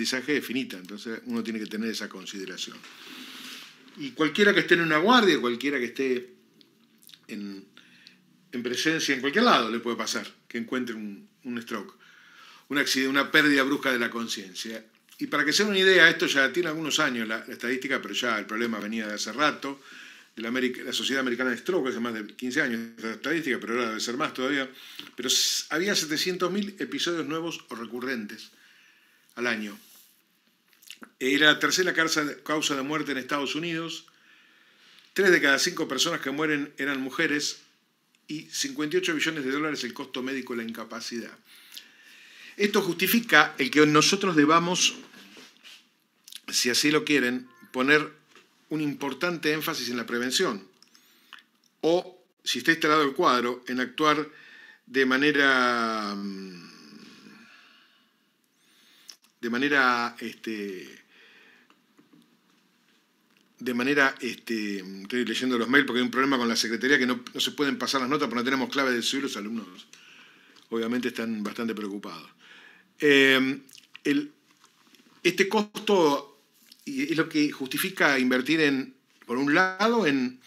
aprendizaje es finita, entonces uno tiene que tener esa consideración. Y cualquiera que esté en una guardia, cualquiera que esté en presencia, en cualquier lado le puede pasar que encuentre un stroke, un accidente, una pérdida brusca de la conciencia. Y para que se den una idea, esto ya tiene algunos años la estadística, pero ya el problema venía de hace rato, de la Sociedad Americana de Stroke, hace más de 15 años esta estadística, pero ahora debe ser más todavía, pero había 700.000 episodios nuevos o recurrentes al año. Era la tercera causa de muerte en Estados Unidos, 3 de cada 5 personas que mueren eran mujeres y 58 billones de dólares el costo médico de la incapacidad. Esto justifica el que nosotros debamos, si así lo quieren, poner un importante énfasis en la prevención o, si está instalado el cuadro, en actuar de manera estoy leyendo los mails porque hay un problema con la secretaría que no se pueden pasar las notas porque no tenemos clave del suelo, los alumnos obviamente están bastante preocupados. Este costo es lo que justifica invertir por un lado en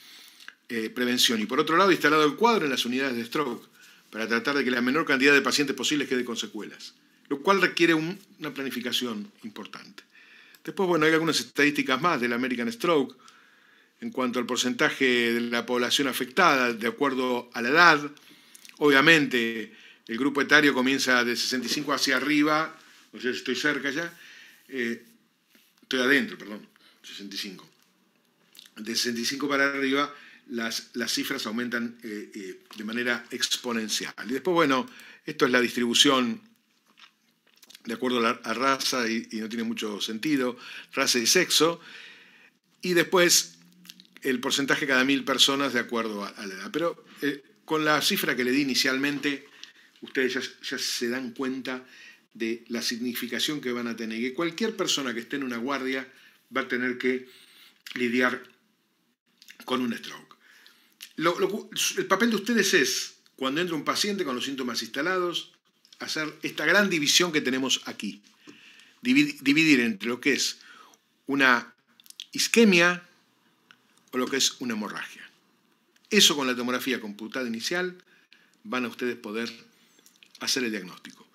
prevención y por otro lado instalado el cuadro en las unidades de stroke para tratar de que la menor cantidad de pacientes posibles quede con secuelas, lo cual requiere una planificación importante. Después, bueno, hay algunas estadísticas más del American Stroke en cuanto al porcentaje de la población afectada de acuerdo a la edad. Obviamente, el grupo etario comienza de 65 hacia arriba, o sea, estoy cerca ya, estoy adentro, perdón, 65. De 65 para arriba, las cifras aumentan de manera exponencial. Y después, bueno, esto es la distribución de acuerdo a raza y no tiene mucho sentido, raza y sexo, y después el porcentaje cada 1000 personas de acuerdo a la edad. Pero con la cifra que le di inicialmente, ustedes ya se dan cuenta de la significación que van a tener, que cualquier persona que esté en una guardia va a tener que lidiar con un stroke. El papel de ustedes es, cuando entra un paciente con los síntomas instalados, hacer esta gran división que tenemos aquí. Dividir entre lo que es una isquemia o lo que es una hemorragia. Eso con la tomografía computada inicial van a ustedes poder hacer el diagnóstico.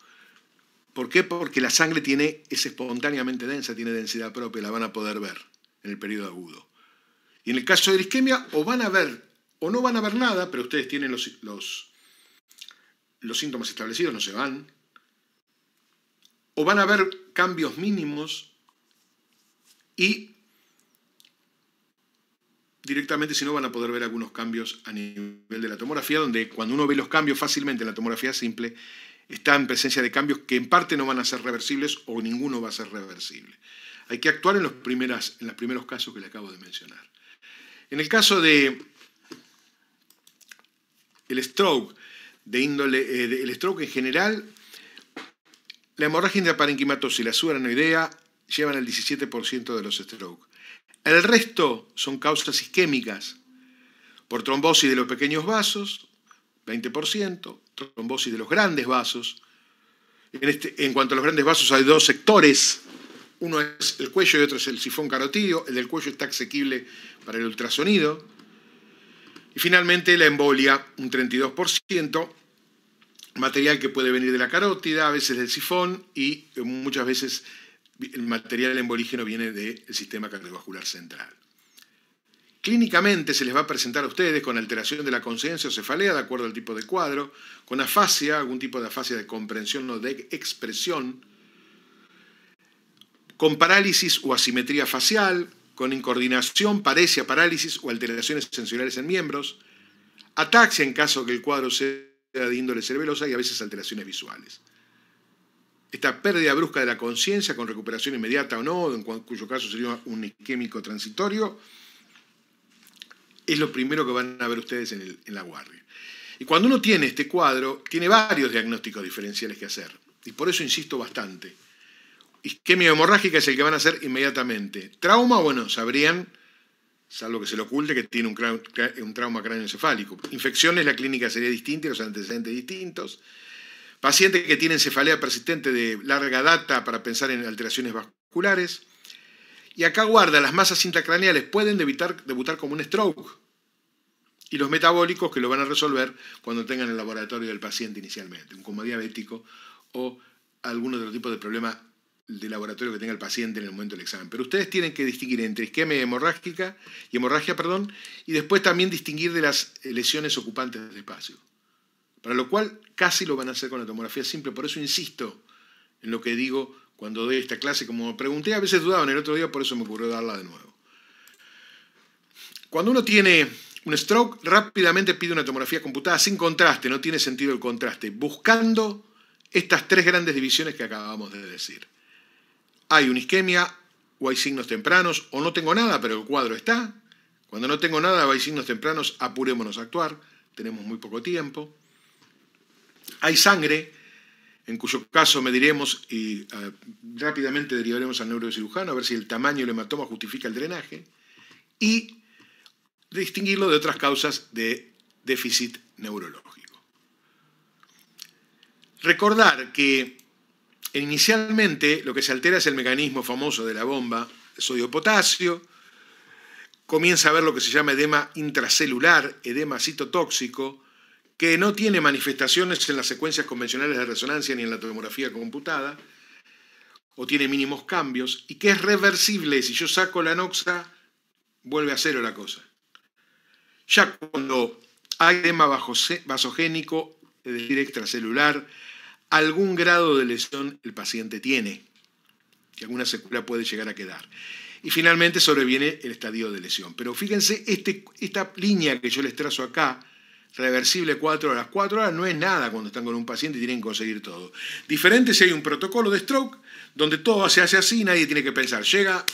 ¿Por qué? Porque la sangre es espontáneamente densa, tiene densidad propia, la van a poder ver en el periodo agudo. Y en el caso de la isquemia, o van a ver o no van a ver nada, pero ustedes tienen los síntomas establecidos, no se van, o van a ver cambios mínimos y directamente, si no, van a poder ver algunos cambios a nivel de la tomografía, donde cuando uno ve los cambios fácilmente en la tomografía simple, está en presencia de cambios que en parte no van a ser reversibles o ninguno va a ser reversible. Hay que actuar en los primeros casos que le acabo de mencionar. En el caso de el stroke, el stroke en general, la hemorragia intraparenquimatosa y la subarachnoidea llevan el 17% de los stroke. El resto son causas isquémicas, por trombosis de los pequeños vasos, 20%, trombosis de los grandes vasos. En cuanto a los grandes vasos hay 2 sectores, uno es el cuello y otro es el sifón carotídeo, el del cuello está asequible para el ultrasonido. Y finalmente la embolia, un 32%, material que puede venir de la carótida, a veces del sifón y muchas veces el material embolígeno viene del sistema cardiovascular central. Clínicamente se les va a presentar a ustedes con alteración de la conciencia o cefalea, de acuerdo al tipo de cuadro, con afasia, algún tipo de afasia de comprensión o de expresión, con parálisis o asimetría facial, con incoordinación, paresia, parálisis o alteraciones sensoriales en miembros, ataxia en caso que el cuadro sea de índole cerebelosa y a veces alteraciones visuales. Esta pérdida brusca de la conciencia con recuperación inmediata o no, en cuyo caso sería un isquémico transitorio, es lo primero que van a ver ustedes en la guardia. Y cuando uno tiene este cuadro, tiene varios diagnósticos diferenciales que hacer. Y por eso insisto bastante. Isquemia hemorrágica es el que van a hacer inmediatamente. Trauma, bueno, sabrían, salvo que se le oculte, que tiene un trauma cráneoencefálico. Infecciones, la clínica sería distinta y los antecedentes distintos. Paciente que tiene cefalea persistente de larga data para pensar en alteraciones vasculares. Y acá guarda, las masas intracraneales pueden debutar como un stroke. Y los metabólicos que lo van a resolver cuando tengan el laboratorio del paciente inicialmente, un coma diabético o algún otro tipo de problema de laboratorio que tenga el paciente en el momento del examen. Pero ustedes tienen que distinguir entre isquemia hemorragia, y después también distinguir de las lesiones ocupantes de espacio. Para lo cual casi lo van a hacer con la tomografía simple. Por eso insisto en lo que digo cuando doy esta clase. Como pregunté, a veces dudaban el otro día, por eso me ocurrió darla de nuevo. Cuando uno tiene un stroke, rápidamente pide una tomografía computada sin contraste, no tiene sentido el contraste, buscando estas tres grandes divisiones que acabamos de decir. Hay una isquemia, o hay signos tempranos, o no tengo nada, pero el cuadro está. Cuando no tengo nada o hay signos tempranos, apurémonos a actuar, tenemos muy poco tiempo. Hay sangre, en cuyo caso mediremos y rápidamente derivaremos al neurocirujano a ver si el tamaño del hematoma justifica el drenaje. Y distinguirlo de otras causas de déficit neurológico. Recordar que inicialmente lo que se altera es el mecanismo famoso de la bomba de sodio-potasio, comienza a haber lo que se llama edema intracelular, edema citotóxico, que no tiene manifestaciones en las secuencias convencionales de resonancia ni en la tomografía computada, o tiene mínimos cambios, y que es reversible. Si yo saco la noxa, vuelve a cero la cosa. Ya cuando hay edema vasogénico, es decir, extracelular, algún grado de lesión el paciente tiene, que alguna secuela puede llegar a quedar. Y finalmente sobreviene el estadio de lesión. Pero fíjense, esta línea que yo les trazo acá, reversible 4 horas. 4 horas no es nada cuando están con un paciente y tienen que conseguir todo. Diferente si hay un protocolo de stroke, donde todo se hace así, nadie tiene que pensar. Llega,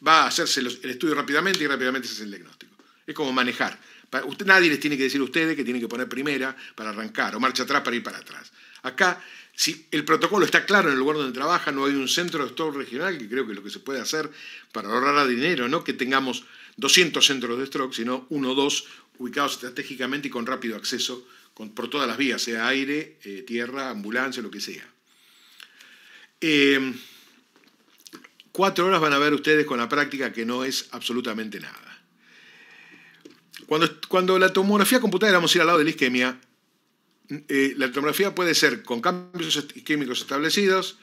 va a hacerse el estudio rápidamente y rápidamente se hace el diagnóstico. Es como manejar. Nadie les tiene que decir a ustedes que tienen que poner primera para arrancar o marcha atrás para ir para atrás. Acá, si el protocolo está claro en el lugar donde trabaja, no hay un centro de stroke regional, que creo que es lo que se puede hacer para ahorrar dinero, no que tengamos 200 centros de stroke, sino 1 o 2 ubicados estratégicamente y con rápido acceso por todas las vías, sea aire, tierra, ambulancia, lo que sea. 4 horas van a ver ustedes con la práctica que no es absolutamente nada. Cuando la tomografía computada, vamos a ir al lado de la isquemia, la tomografía puede ser con cambios isquémicos establecidos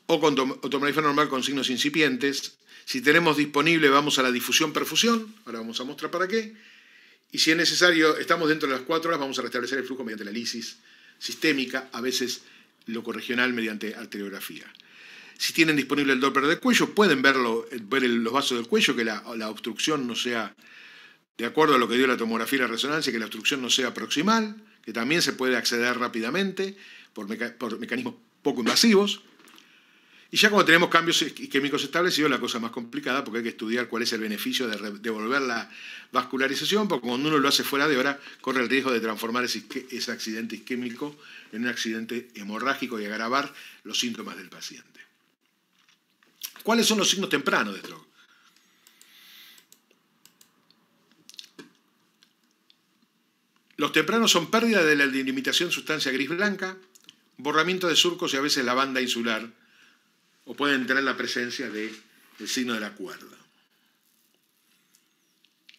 o con tomografía normal con signos incipientes. Si tenemos disponible, vamos a la difusión-perfusión, ahora vamos a mostrar para qué. Y si es necesario, estamos dentro de las 4 horas, vamos a restablecer el flujo mediante la lisis sistémica, a veces locorregional mediante arteriografía. Si tienen disponible el Doppler del cuello, pueden ver los vasos del cuello, que la obstrucción no sea, de acuerdo a lo que dio la tomografía y la resonancia, que la obstrucción no sea proximal, que también se puede acceder rápidamente por mecanismos poco invasivos. Y ya cuando tenemos cambios isquémicos establecidos, la cosa es más complicada porque hay que estudiar cuál es el beneficio de devolver la vascularización, porque cuando uno lo hace fuera de hora, corre el riesgo de transformar ese accidente isquémico en un accidente hemorrágico y agravar los síntomas del paciente. ¿Cuáles son los signos tempranos de stroke? Los tempranos son pérdida de la delimitación sustancia gris-blanca, borramiento de surcos y a veces la banda insular, o pueden tener la presencia del signo de la cuerda,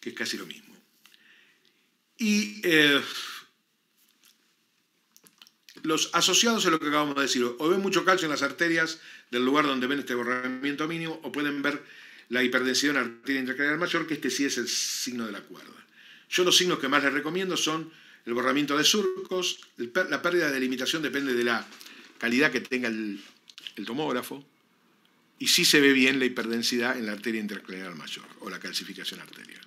que es casi lo mismo. Y los asociados a lo que acabamos de decir, o ven mucho calcio en las arterias del lugar donde ven este borramiento mínimo, o pueden ver la hiperdensidad en la arteria intracraneal mayor, que este sí es el signo de la cuerda. Yo los signos que más les recomiendo son el borramiento de surcos, la pérdida de delimitación depende de la calidad que tenga el tomógrafo, y sí se ve bien la hiperdensidad en la arteria intracraneal mayor, o la calcificación arterial.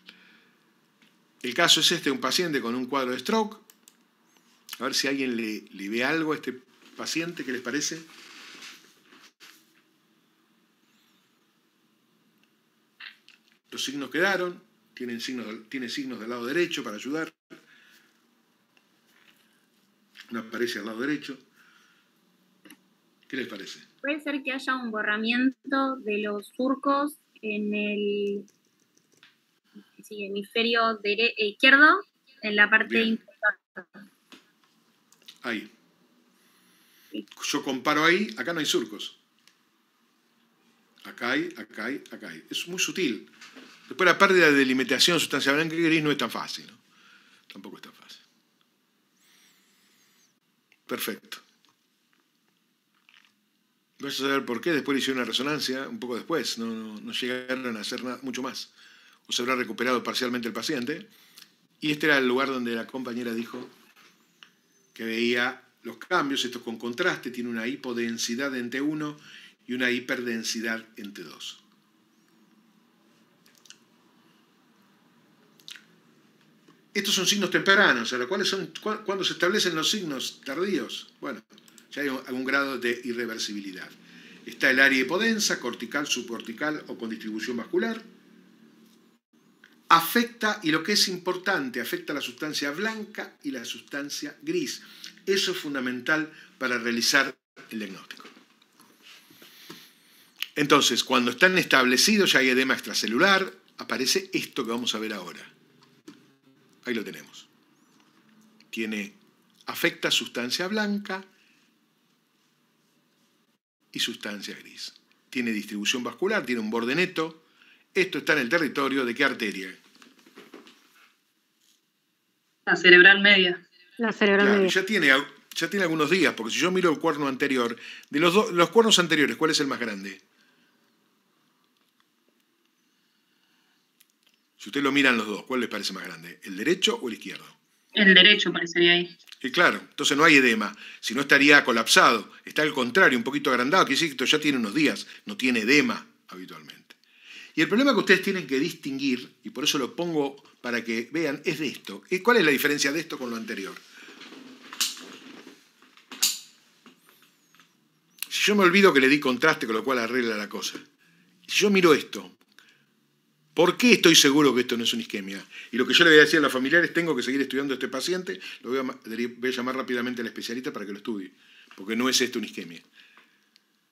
El caso es un paciente con un cuadro de stroke. A ver si alguien le ve algo a este paciente, ¿qué les parece? Los signos quedaron, tiene signos del lado derecho para ayudar. No aparece al lado derecho. ¿Qué les parece? Puede ser que haya un borramiento de los surcos en el hemisferio izquierdo, en la parte inferior. Ahí. Yo comparo ahí, acá no hay surcos. Acá hay, acá hay, acá hay. Es muy sutil. Después la pérdida de delimitación de sustancia blanca y gris no es tan fácil, ¿no? Tampoco es tan fácil. Perfecto. Vas a saber por qué, después le hicieron una resonancia, un poco después, no llegaron a hacer nada, mucho más. O se habrá recuperado parcialmente el paciente. Y este era el lugar donde la compañera dijo que veía los cambios, esto con contraste, tiene una hipodensidad en T1 y una hiperdensidad en T2. Estos son signos tempranos, ahora, ¿cuáles son, cuándo se establecen los signos tardíos? Bueno, ya hay algún grado de irreversibilidad. Está el área hipodensa, cortical, subcortical o con distribución vascular. Afecta, y lo que es importante, afecta la sustancia blanca y la sustancia gris. Eso es fundamental para realizar el diagnóstico. Entonces, cuando están establecidos, ya hay edema extracelular, aparece esto que vamos a ver ahora. Ahí lo tenemos. Afecta sustancia blanca y sustancia gris. Tiene distribución vascular, tiene un borde neto. Esto está en el territorio de ¿qué arteria? La cerebral media. La cerebral media. Ya tiene algunos días, porque si yo miro el cuerno anterior, de los cuernos anteriores, ¿cuál es el más grande? Si usted lo miran los dos, ¿cuál les parece más grande? ¿El derecho o el izquierdo? El derecho parecería ahí. Y claro, entonces no hay edema, si no estaría colapsado. Está al contrario, un poquito agrandado, que sí, esto ya tiene unos días, no tiene edema habitualmente. Y el problema que ustedes tienen que distinguir, y por eso lo pongo para que vean, es de esto. ¿Cuál es la diferencia de esto con lo anterior? Si yo me olvido que le di contraste, con lo cual arregla la cosa. Si yo miro esto, ¿por qué estoy seguro que esto no es una isquemia? Y lo que yo le voy a decir a los familiares, tengo que seguir estudiando a este paciente, lo voy a llamar rápidamente al especialista para que lo estudie, porque no es esto una isquemia.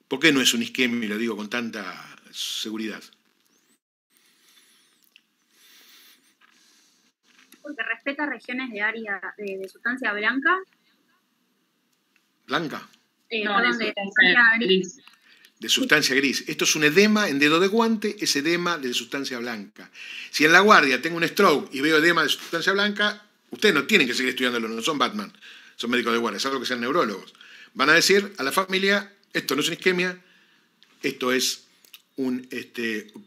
¿Por qué no es una isquemia? Y lo digo con tanta seguridad. Porque respeta regiones de área de sustancia blanca. ¿Blanca? No, de sustancia gris. De sustancia gris. Esto es un edema en dedo de guante, es edema de sustancia blanca. Si en la guardia tengo un stroke y veo edema de sustancia blanca, ustedes no tienen que seguir estudiándolo, no son Batman, son médicos de guardia, salvo que sean neurólogos. Van a decir a la familia, esto no es una isquemia, esto es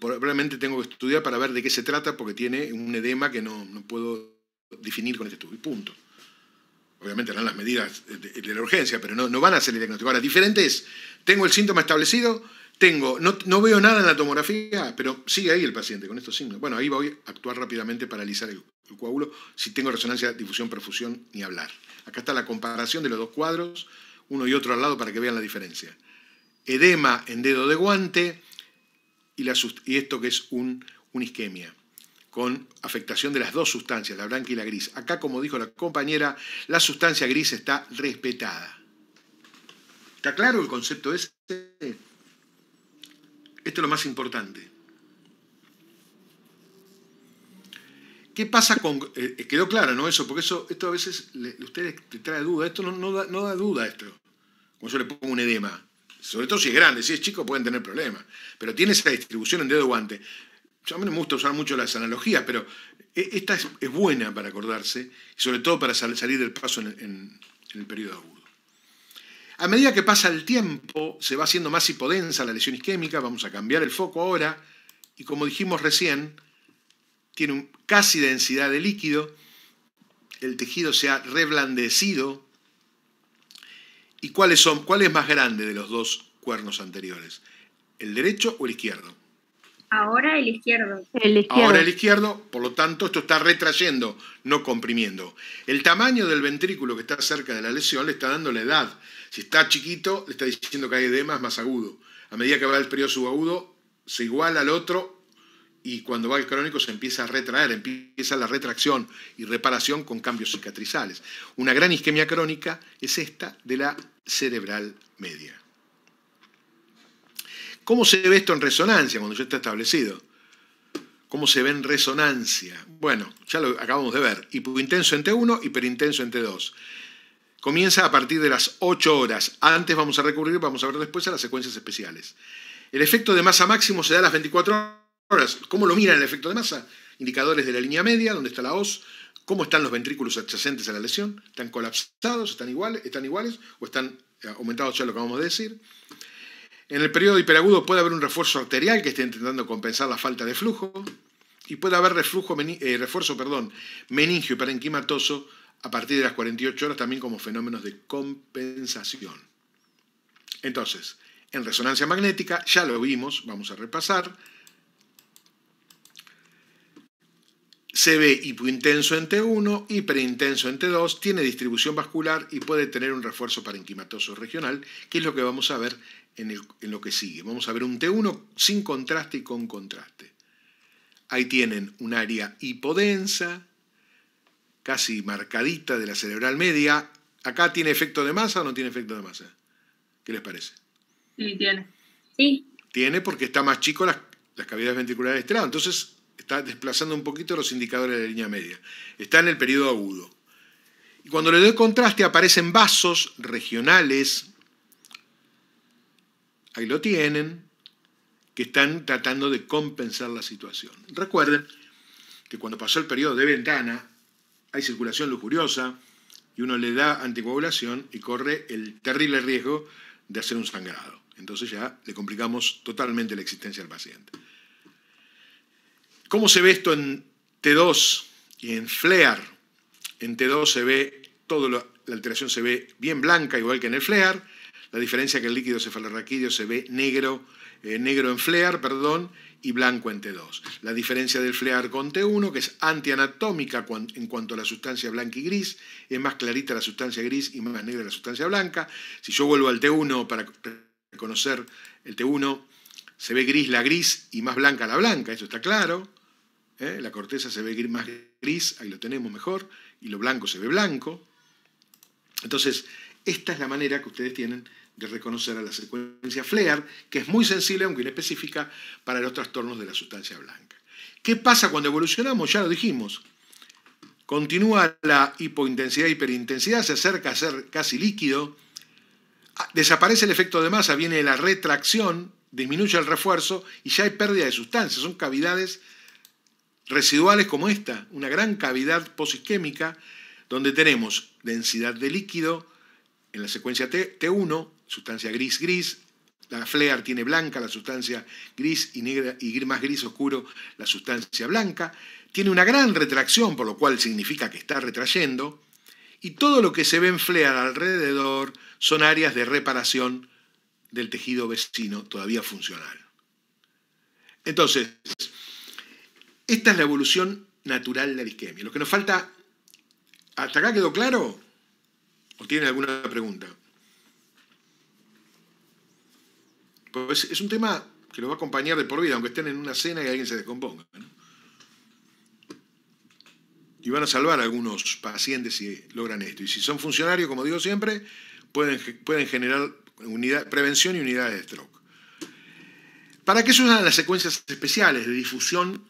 probablemente tengo que estudiar para ver de qué se trata, porque tiene un edema que no puedo definir con este estudio, y punto. Obviamente harán las medidas de la urgencia, pero no van a hacer el diagnóstico. Ahora, diferente es, tengo el síntoma establecido, no veo nada en la tomografía, pero sigue ahí el paciente con estos signos. Bueno, ahí voy a actuar rápidamente para alisar el coágulo. Si tengo resonancia, difusión, perfusión, ni hablar. Acá está la comparación de los dos cuadros, uno y otro al lado para que vean la diferencia. Edema en dedo de guante y esto que es una isquemia, con afectación de las dos sustancias, la blanca y la gris. Acá, como dijo la compañera, la sustancia gris está respetada. ¿Está claro el concepto ese? Esto es lo más importante. ¿Qué pasa con...? Quedó claro, ¿no? Eso, porque esto a veces a ustedes les trae duda. Esto no da duda, esto. Como yo le pongo un edema. Sobre todo si es grande, si es chico pueden tener problemas. Pero tiene esa distribución en dedo de guante. A mí no me gusta usar mucho las analogías, pero esta es buena para acordarse, y sobre todo para salir del paso en el periodo agudo. A medida que pasa el tiempo, se va haciendo más hipodensa la lesión isquémica, vamos a cambiar el foco ahora, y como dijimos recién, tiene casi densidad de líquido, el tejido se ha reblandecido. ¿Y cuál es más grande de los dos cuernos anteriores? ¿El derecho o el izquierdo? Ahora el izquierdo. Ahora el izquierdo, por lo tanto, esto está retrayendo, no comprimiendo. El tamaño del ventrículo que está cerca de la lesión le está dando la edad. Si está chiquito, le está diciendo que hay edema, es más agudo. A medida que va el periodo subagudo, se iguala al otro, y cuando va el crónico se empieza a retraer, empieza la retracción y reparación con cambios cicatrizales. Una gran isquemia crónica es esta de la cerebral media. ¿Cómo se ve esto en resonancia cuando ya está establecido? ¿Cómo se ve en resonancia? Bueno, ya lo acabamos de ver. Hipointenso en T1, hiperintenso en T2. comienza a partir de las 8 horas. Antes vamos a recurrir, vamos a ver después, a las secuencias especiales. El efecto de masa máximo se da a las 24 horas. ¿Cómo lo miran el efecto de masa? Indicadores de la línea media, donde está la hoz, cómo están los ventrículos adyacentes a la lesión, ¿están colapsados, están iguales o están aumentados, ya lo acabamos de decir? En el periodo hiperagudo puede haber un refuerzo arterial que esté intentando compensar la falta de flujo, y puede haber refuerzo meningio y parenquimatoso a partir de las 48 horas, también como fenómenos de compensación. Entonces, en resonancia magnética, ya lo vimos, vamos a repasar. Se ve hipointenso en T1, hiperintenso en T2, tiene distribución vascular y puede tener un refuerzo parenquimatoso regional, que es lo que vamos a ver en lo que sigue. Vamos a ver un T1 sin contraste y con contraste. Ahí tienen un área hipodensa, casi marcadita de la cerebral media. ¿Acá tiene efecto de masa o no tiene efecto de masa? ¿Qué les parece? Sí, tiene. Sí. Tiene porque está más chico las cavidades ventriculares de este lado. Entonces está desplazando un poquito los indicadores de la línea media. Está en el periodo agudo. Y cuando le doy contraste aparecen vasos regionales, ahí lo tienen, que están tratando de compensar la situación. Recuerden que cuando pasó el periodo de ventana hay circulación lujuriosa y uno le da anticoagulación y corre el terrible riesgo de hacer un sangrado. Entonces ya le complicamos totalmente la existencia al paciente. ¿Cómo se ve esto en T2 y en FLEAR? En T2 se ve, la alteración se ve bien blanca, igual que en el FLEAR. La diferencia es que el líquido cefalorraquídeo se ve negro en FLEAR, y blanco en T2. La diferencia del FLEAR con T1, que es antianatómica en cuanto a la sustancia blanca y gris, es más clarita la sustancia gris y más negra la sustancia blanca. Si yo vuelvo al T1 para reconocer el T1, se ve gris la gris y más blanca la blanca, eso está claro. La corteza se ve más gris, ahí lo tenemos mejor, y lo blanco se ve blanco. Entonces, esta es la manera que ustedes tienen de reconocer a la secuencia FLEAR, que es muy sensible, aunque inespecífica, para los trastornos de la sustancia blanca. ¿Qué pasa cuando evolucionamos? Ya lo dijimos. Continúa la hipointensidad, hiperintensidad, se acerca a ser casi líquido, desaparece el efecto de masa, viene la retracción, disminuye el refuerzo y ya hay pérdida de sustancia. Son cavidades residuales como esta, una gran cavidad posisquémica, donde tenemos densidad de líquido en la secuencia T1, sustancia gris-gris, la FLEAR tiene blanca la sustancia gris y negra y más gris oscuro la sustancia blanca, tiene una gran retracción, por lo cual significa que está retrayendo, y todo lo que se ve en FLEAR alrededor son áreas de reparación del tejido vecino todavía funcional. Entonces, esta es la evolución natural de la isquemia. Lo que nos falta, ¿hasta acá quedó claro? ¿O tienen alguna pregunta? Pues es un tema que lo va a acompañar de por vida, aunque estén en una cena y alguien se descomponga, ¿no? Y van a salvar a algunos pacientes si logran esto. Y si son funcionarios, como digo siempre, pueden generar prevención y unidades de stroke. ¿Para qué se usan las secuencias especiales de difusión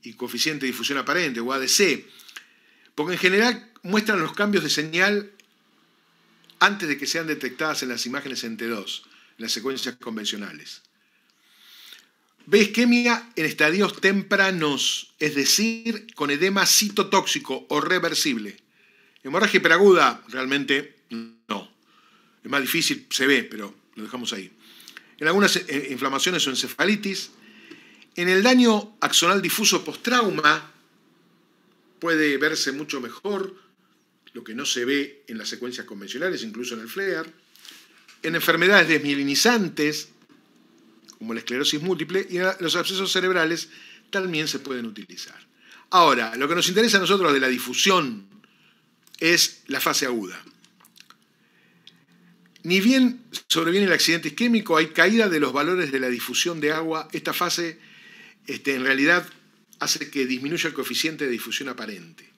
y coeficiente de difusión aparente, o ADC? Porque en general muestran los cambios de señal antes de que sean detectadas en las imágenes en T2, en las secuencias convencionales. Ve isquemia en estadios tempranos, es decir, con edema citotóxico o reversible. Hemorragia hiperaguda, realmente no. Es más difícil, se ve, pero lo dejamos ahí. En algunas inflamaciones o encefalitis. En el daño axonal difuso postrauma puede verse mucho mejor, lo que no se ve en las secuencias convencionales, incluso en el FLEAR. En enfermedades desmielinizantes, como la esclerosis múltiple, y los abscesos cerebrales también se pueden utilizar. Ahora, lo que nos interesa a nosotros de la difusión es la fase aguda. Ni bien sobreviene el accidente isquémico, hay caída de los valores de la difusión de agua. Esta fase en realidad hace que disminuya el coeficiente de difusión aparente.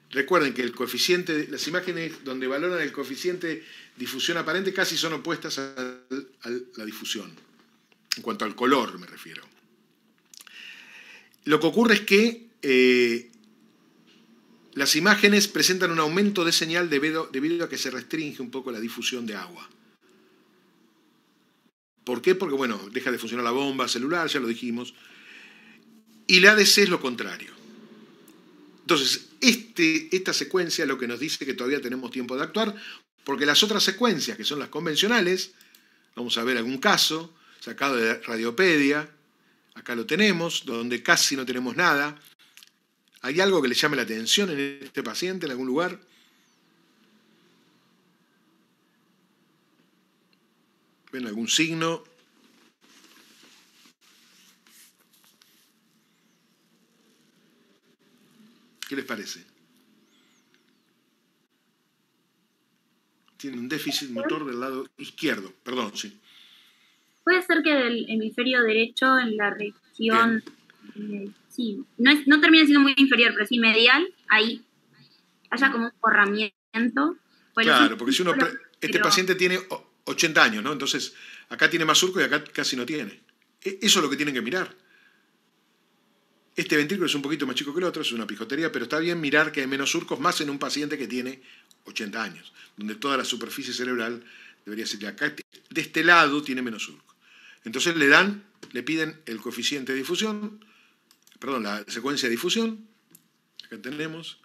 Recuerden que el coeficiente, las imágenes donde valoran el coeficiente de difusión aparente casi son opuestas a la difusión, en cuanto al color me refiero. Lo que ocurre es que las imágenes presentan un aumento de señal debido a que se restringe un poco la difusión de agua. ¿Por qué? Porque, bueno, deja de funcionar la bomba celular, ya lo dijimos. Y la ADC es lo contrario. Entonces, esta secuencia es lo que nos dice que todavía tenemos tiempo de actuar, porque las otras secuencias, que son las convencionales, vamos a ver algún caso, sacado de Radiopedia, acá lo tenemos, donde casi no tenemos nada. ¿Hay algo que le llame la atención en este paciente en algún lugar? ¿Ven algún signo? ¿Qué les parece? Tiene un déficit motor del lado izquierdo. Perdón, sí. Puede ser que del hemisferio derecho, en la región, sí, no termina siendo muy inferior, pero sí medial, ahí haya como un corramiento. Bueno, claro, sí, porque si uno... Este paciente tiene 80 años, ¿no? Entonces, acá tiene más surco y acá casi no tiene. Eso es lo que tienen que mirar. Este ventrículo es un poquito más chico que el otro, es una pijotería, pero está bien mirar que hay menos surcos, más en un paciente que tiene 80 años, donde toda la superficie cerebral debería ser acá. De este lado tiene menos surco. Entonces le piden el coeficiente de difusión, perdón, la secuencia de difusión, acá tenemos,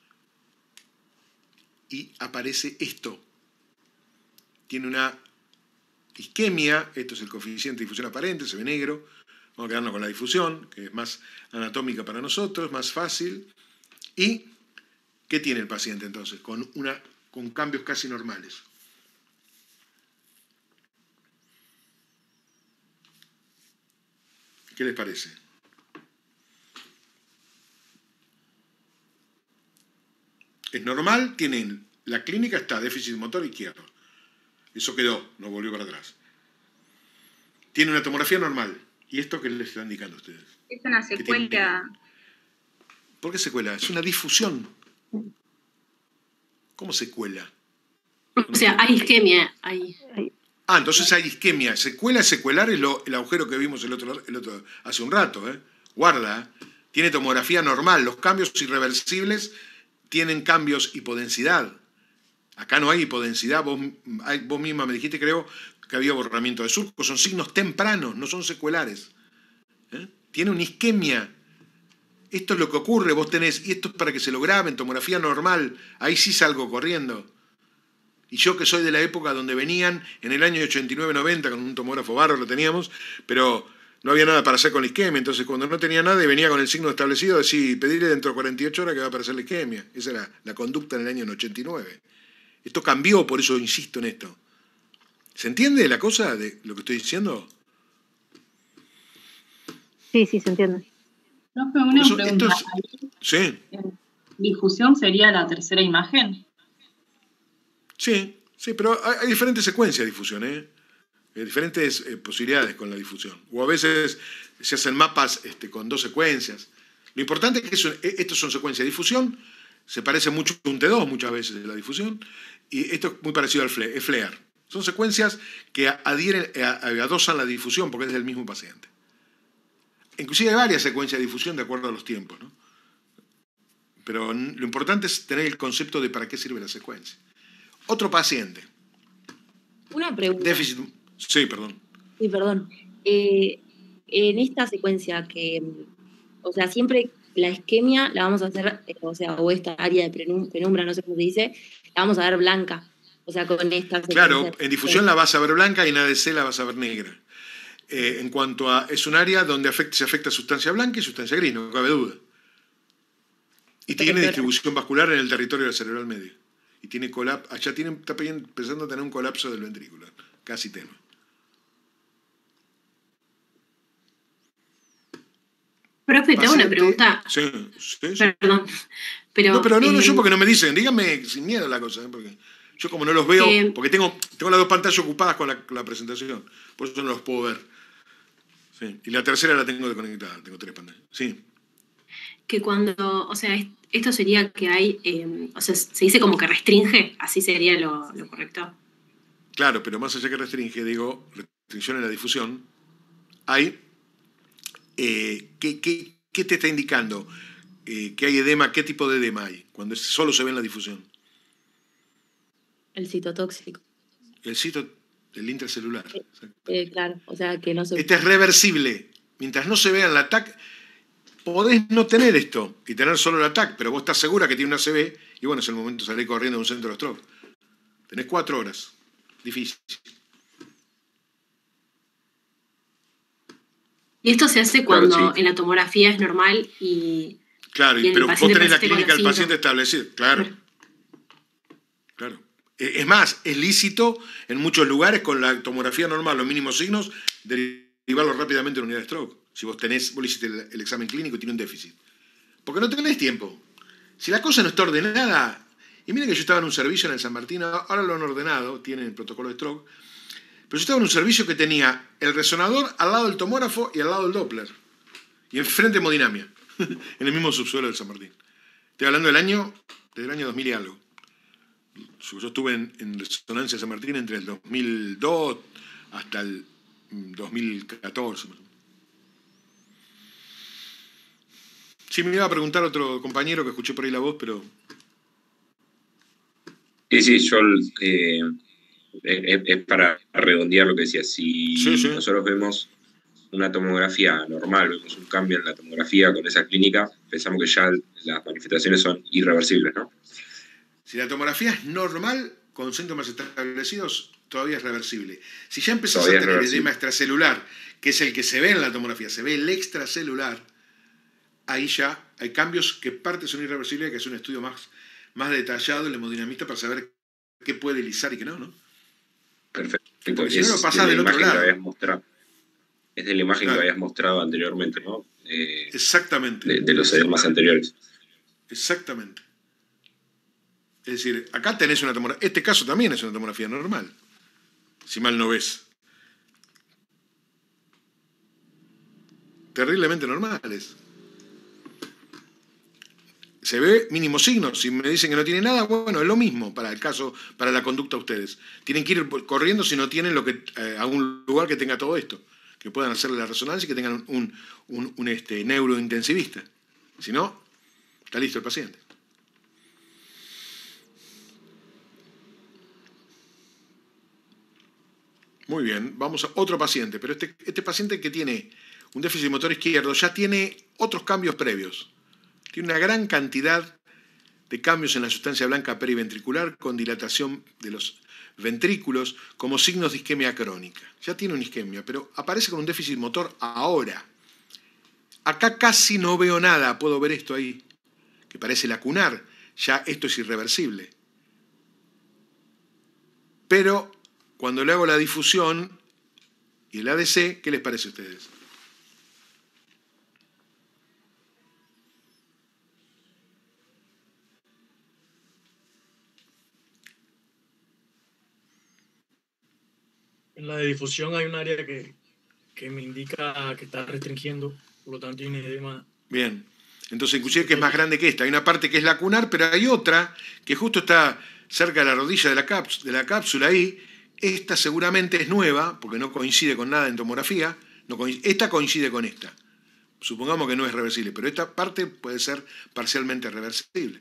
y aparece esto. Tiene una isquemia, esto es el coeficiente de difusión aparente, se ve negro. Vamos a quedarnos con la difusión, que es más anatómica para nosotros, más fácil. ¿Y qué tiene el paciente entonces? Con cambios casi normales. ¿Qué les parece? Es normal, la clínica está déficit motor izquierdo. Eso quedó, no volvió para atrás. Tiene una tomografía normal. ¿Y esto qué les está indicando a ustedes? Es una secuela. ¿Por qué secuela? Es una difusión. ¿Cómo secuela? O sea, hay isquemia. Entonces hay isquemia. Secuela, secuelar es el agujero que vimos el otro hace un rato. Guarda. Tiene tomografía normal. Los cambios irreversibles tienen cambios hipodensidad. Acá no hay hipodensidad. Vos misma me dijiste, creo, que había borramiento de surcos. Son signos tempranos, no son secuelares. Tiene una isquemia. Esto es lo que ocurre. Vos tenés, y esto es para que se lo graben, tomografía normal. Ahí sí salgo corriendo. Y yo que soy de la época donde venían, en el año 89-90, con un tomógrafo bárbaro lo teníamos, pero no había nada para hacer con la isquemia. Entonces, cuando no tenía nada y venía con el signo establecido, decía, pedirle dentro de 48 horas que va a aparecer la isquemia. Esa era la conducta en el año 89. Esto cambió, por eso insisto en esto. ¿Se entiende la cosa de lo que estoy diciendo? Sí, se entiende. Profe, una pregunta. Sí. ¿Difusión sería la tercera imagen? Sí, pero hay diferentes secuencias de difusión, Hay diferentes posibilidades con la difusión. O a veces se hacen mapas con 2 secuencias. Lo importante es que estos son secuencias de difusión, se parece mucho a un T2 muchas veces de la difusión, y esto es muy parecido al FLAIR. Son secuencias que adosan la difusión porque es del mismo paciente. Inclusive hay varias secuencias de difusión de acuerdo a los tiempos, ¿no? Pero lo importante es tener el concepto de para qué sirve la secuencia. Otro paciente. Una pregunta. Déficit. Sí, perdón. Sí, perdón. En esta secuencia o sea, siempre la isquemia la vamos a hacer, o esta área de penumbra, no sé cómo se dice, la vamos a ver blanca. O sea, con esta secuencia. Claro, en difusión la vas a ver blanca y en ADC la vas a ver negra. En cuanto a... Es un área donde se afecta sustancia blanca y sustancia gris, no cabe duda. Y tiene distribución vascular en el territorio del cerebral medio. Y tiene colapso, está empezando a tener un colapso del ventrículo, casi tenue. Profe, te hago una pregunta. Sí. Perdón. Pero yo porque no me dicen, díganme sin miedo la cosa, porque yo como no los veo, porque tengo las 2 pantallas ocupadas con la presentación, por eso no los puedo ver. Sí. Y la tercera la tengo desconectada, tengo 3 pantallas. Sí. Que cuando, o sea, esto sería que hay, o sea, se dice como que restringe, así sería lo correcto. Claro, pero más allá que restringe, digo, restricción en la difusión, hay, ¿qué te está indicando? que hay edema, ¿qué tipo de edema hay? Cuando solo se ve en la difusión. El citotóxico. El el intracelular. Claro, o sea que no se... Este es reversible. Mientras no se vea en la TAC, podés no tener esto y tener solo la TAC, pero vos estás segura que tiene una ACV y bueno, es el momento de salir corriendo a un centro de stroke. Tenés 4 horas. Difícil. Y esto se hace cuando en la tomografía es normal y... Claro, y pero vos tenés la clínica del paciente establecida. Claro. Claro. Es más, es lícito en muchos lugares con la tomografía normal, los mínimos signos, derivarlo rápidamente a una unidad de stroke. Si vos le hiciste el examen clínico y tiene un déficit. Porque no tenés tiempo. Si la cosa no está ordenada, y miren que yo estaba en un servicio en el San Martín, ahora lo han ordenado, tienen el protocolo de stroke, pero yo estaba en un servicio que tenía el resonador al lado del tomógrafo y al lado del Doppler. Y enfrente hemodinamia, en el mismo subsuelo del San Martín. Estoy hablando del año 2000 y algo. Yo estuve en resonancia de San Martín entre el 2002 hasta el 2014. Sí, me iba a preguntar otro compañero que escuché por ahí la voz, pero... Sí, yo... es para redondear lo que decía. Si nosotros vemos una tomografía normal, vemos un cambio en la tomografía con esa clínica, pensamos que ya las manifestaciones son irreversibles, ¿no? Si la tomografía es normal, con síntomas establecidos, todavía es reversible. Si ya empezás a tener edema extracelular, que es el que se ve en la tomografía, se ve el extracelular, ahí ya hay cambios que parte son irreversibles, que es un estudio más detallado el hemodinamista para saber qué puede lisar y qué no, ¿no? Perfecto. Porque si no, lo pasás del otro lado. Es de la imagen que habías mostrado anteriormente, ¿no? Exactamente. De los edemas anteriores. Exactamente. Es decir, acá tenés una tomografía. Este caso también es una tomografía normal. Si mal no ves. Terriblemente normales. Se ve mínimo signo. Si me dicen que no tiene nada, bueno, es lo mismo para el caso, para la conducta de ustedes. Tienen que ir corriendo si no tienen a un lugar que tenga todo esto. Que puedan hacerle la resonancia y que tengan un neurointensivista. Si no, está listo el paciente. Muy bien, vamos a otro paciente, pero este paciente que tiene un déficit motor izquierdo ya tiene otros cambios previos. Tiene una gran cantidad de cambios en la sustancia blanca periventricular con dilatación de los ventrículos como signos de isquemia crónica. Ya tiene una isquemia, pero aparece con un déficit motor ahora. Acá casi no veo nada, puedo ver esto ahí, que parece lacunar. Ya esto es irreversible. Pero cuando le hago la difusión y el ADC, ¿qué les parece a ustedes? En la de difusión hay un área que me indica que está restringiendo, por lo tanto hay un edema. Bien, entonces inclusive que es más grande que esta. Hay una parte que es lacunar, pero hay otra que justo está cerca de la rodilla de la cápsula ahí. Esta seguramente es nueva, porque no coincide con nada en tomografía. Esta coincide con esta. Supongamos que no es reversible, pero esta parte puede ser parcialmente reversible.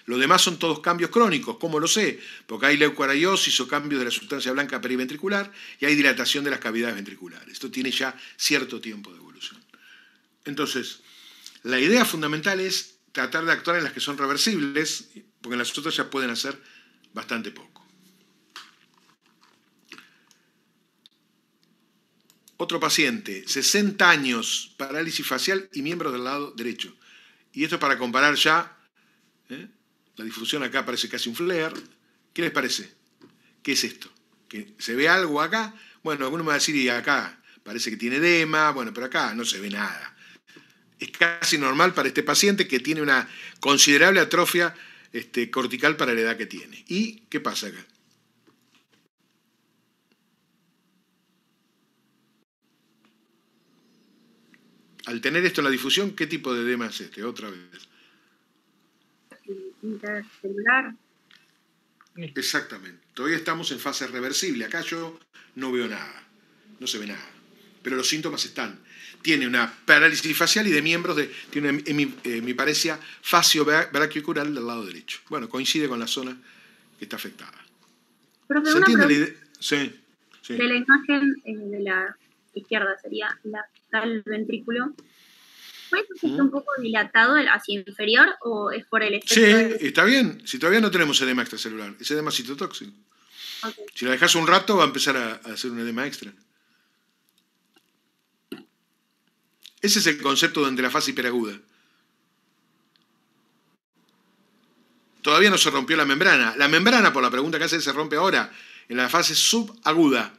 Lo demás son todos cambios crónicos. ¿Cómo lo sé? Porque hay leucoariosis o cambios de la sustancia blanca periventricular y hay dilatación de las cavidades ventriculares. Esto tiene ya cierto tiempo de evolución. Entonces, la idea fundamental es tratar de actuar en las que son reversibles, porque en las otras ya pueden hacer bastante poco. Otro paciente, 60 años, parálisis facial y miembros del lado derecho. Y esto es para comparar ya, la difusión acá parece casi un flare. ¿Qué les parece? ¿Qué es esto? ¿Que se ve algo acá? Bueno, alguno me va a decir, y acá parece que tiene edema, bueno, pero acá no se ve nada. Es casi normal para este paciente que tiene una considerable atrofia cortical para la edad que tiene. ¿Y qué pasa acá? Al tener esto en la difusión, ¿qué tipo de edema es este? Otra vez. Intercelular. Exactamente. Todavía estamos en fase reversible. Acá yo no veo nada. No se ve nada. pero los síntomas están. Tiene una parálisis facial y de miembros, tiene una hemiparesia facio-brachiocurál del lado derecho. Bueno, coincide con la zona que está afectada. Profe, ¿Se entiende la idea? Sí. De la imagen de la izquierda sería el ventrículo. ¿Puede ser que esté un poco dilatado hacia inferior o es por el efecto? Sí, está bien. Si todavía no tenemos edema extracelular, es edema citotóxico. Okay. Si la dejas un rato va a empezar a hacer un edema extra. Ese es el concepto durante la fase hiperaguda. Todavía no se rompió la membrana. La membrana, por la pregunta que hace, se rompe ahora, en la fase subaguda.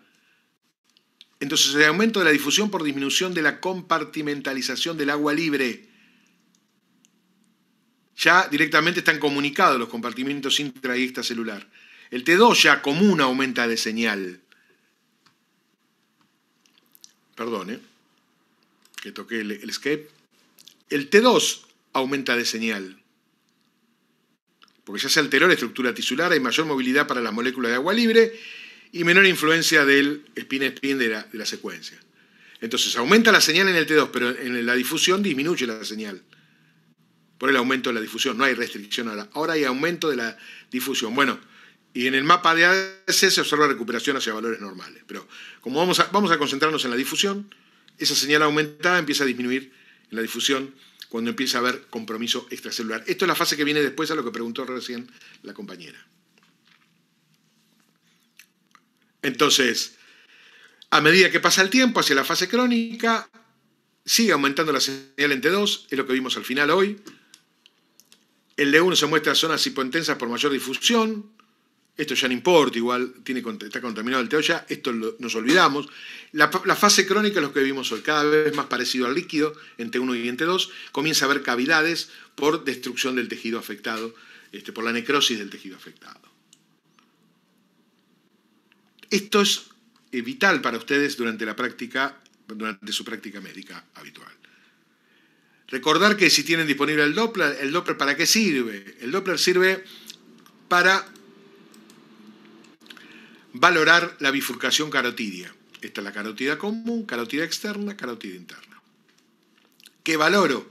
Entonces, el aumento de la difusión por disminución de la compartimentalización del agua libre. Ya directamente están comunicados los compartimentos intra y extracelular. El T2 ya común aumenta de señal. Perdón, que toqué el escape. El T2 aumenta de señal. Porque ya se alteró la estructura tisular, hay mayor movilidad para las moléculas de agua libre y menor influencia del spin-spin de la secuencia. Entonces aumenta la señal en el T2, pero en la difusión disminuye la señal. Por el aumento de la difusión, no hay restricción ahora. Ahora hay aumento de la difusión. Bueno, y en el mapa de ADC se observa recuperación hacia valores normales. Pero como vamos a concentrarnos en la difusión, esa señal aumentada empieza a disminuir en la difusión cuando empieza a haber compromiso extracelular. Esto es la fase que viene después a lo que preguntó recién la compañera. Entonces, a medida que pasa el tiempo hacia la fase crónica, sigue aumentando la señal en T2, es lo que vimos al final hoy. El D1 se muestra zonas hipointensas por mayor difusión. Esto ya no importa, igual está contaminado el T2 ya, esto nos olvidamos. La fase crónica es lo que vimos hoy, cada vez más parecido al líquido, en T1 y en T2, comienza a haber cavidades por destrucción del tejido afectado, por la necrosis del tejido afectado. Esto es vital para ustedes durante su práctica médica habitual. Recordar que si tienen disponible el Doppler ¿para qué sirve? El Doppler sirve para valorar la bifurcación carotidia. Esta es la carótida común, carótida externa, carótida interna. ¿Qué valoro?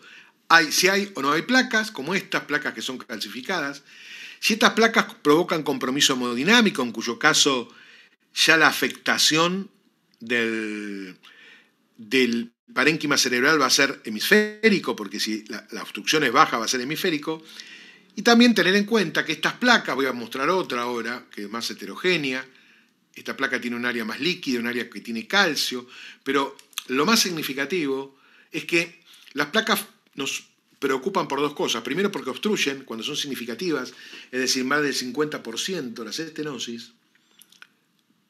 Si hay o no hay placas, como estas placas que son calcificadas. Si estas placas provocan compromiso hemodinámico, en cuyo caso ya la afectación del parénquima cerebral va a ser hemisférico, porque si la obstrucción es baja va a ser hemisférico. Y también tener en cuenta que estas placas, voy a mostrar otra ahora, que es más heterogénea. Esta placa tiene un área más líquida, un área que tiene calcio, pero lo más significativo es que las placas nos preocupan por dos cosas. Primero, porque obstruyen cuando son significativas, es decir, más del 50% las estenosis,